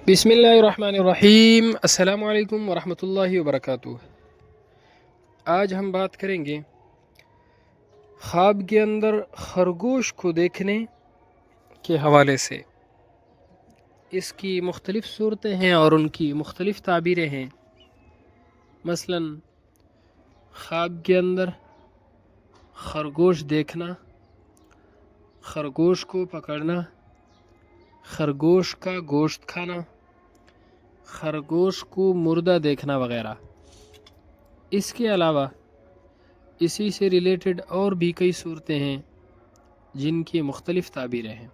بسم اللہ الرحمن الرحیم۔ السلام علیکم ورحمۃ اللہ وبرکاتہ۔ آج ہم بات کریں گے خواب کے اندر خرگوش کو دیکھنے کے حوالے سے۔ اس کی مختلف صورتیں ہیں اور ان کی مختلف تعبیریں ہیں۔ مثلا خواب کے اندر خرگوش دیکھنا، خرگوش کو پکڑنا، خرگوش کا گوشت کھانا، خرگوش کو مردہ دیکھنا وغیرہ۔ اس کے علاوہ اسی سے ریلیٹڈ اور بھی کئی صورتیں ہیں جن کی مختلف تعبیریں ہیں۔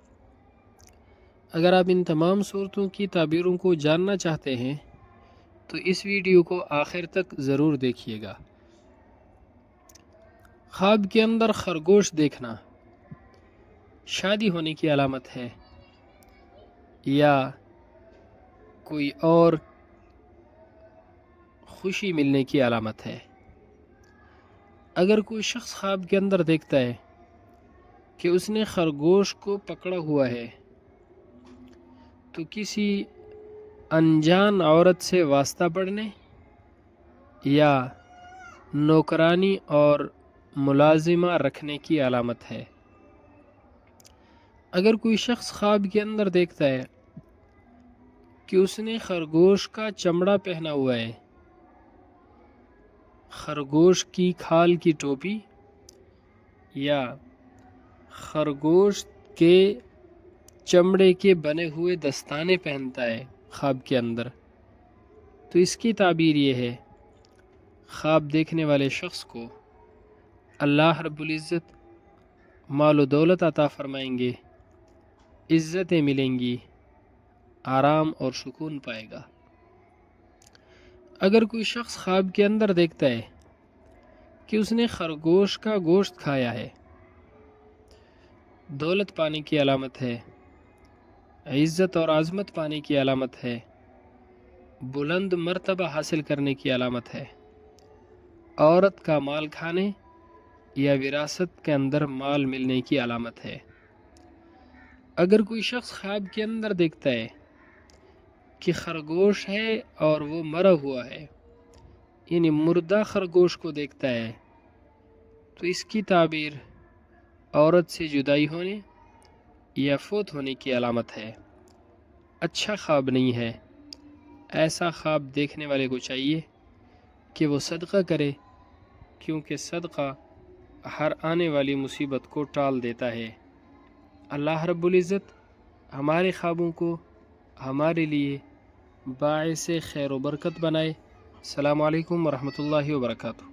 اگر آپ ان تمام صورتوں کی تعبیروں کو جاننا چاہتے ہیں تو اس ویڈیو کو آخر تک ضرور دیکھیے گا۔ خواب کے اندر خرگوش دیکھنا شادی ہونے کی علامت ہے یا کوئی اور خوشی ملنے کی علامت ہے۔ اگر کوئی شخص خواب کے اندر دیکھتا ہے کہ اس نے خرگوش کو پکڑا ہوا ہے تو کسی انجان عورت سے واسطہ پڑھنے یا نوکرانی اور ملازمہ رکھنے کی علامت ہے۔ اگر کوئی شخص خواب کے اندر دیکھتا ہے کہ اس نے خرگوش کا چمڑا پہنا ہوا ہے، خرگوش کی کھال کی ٹوپی یا خرگوش کے چمڑے کے بنے ہوئے دستانے پہنتا ہے خواب کے اندر، تو اس کی تعبیر یہ ہے: خواب دیکھنے والے شخص کو اللہ رب العزت مال و دولت عطا فرمائیں گے، عزتیں ملیں گی، آرام اور سکون پائے گا۔ اگر کوئی شخص خواب کے اندر دیکھتا ہے کہ اس نے خرگوش کا گوشت کھایا ہے، دولت پانے کی علامت ہے، عزت اور عظمت پانے کی علامت ہے، بلند مرتبہ حاصل کرنے کی علامت ہے، عورت کا مال کھانے یا وراثت کے اندر مال ملنے کی علامت ہے۔ اگر کوئی شخص خواب کے اندر دیکھتا ہے کہ خرگوش ہے اور وہ مرا ہوا ہے، یعنی مردہ خرگوش کو دیکھتا ہے، تو اس کی تعبیر عورت سے جدائی ہونے یا فوت ہونے کی علامت ہے۔ اچھا خواب نہیں ہے۔ ایسا خواب دیکھنے والے کو چاہیے کہ وہ صدقہ کرے، کیونکہ صدقہ ہر آنے والی مصیبت کو ٹال دیتا ہے۔ اللہ رب العزت ہمارے خوابوں کو ہمارے لیے باعث خیر و برکت بنائے۔ السلام علیکم ورحمۃ اللہ وبرکاتہ۔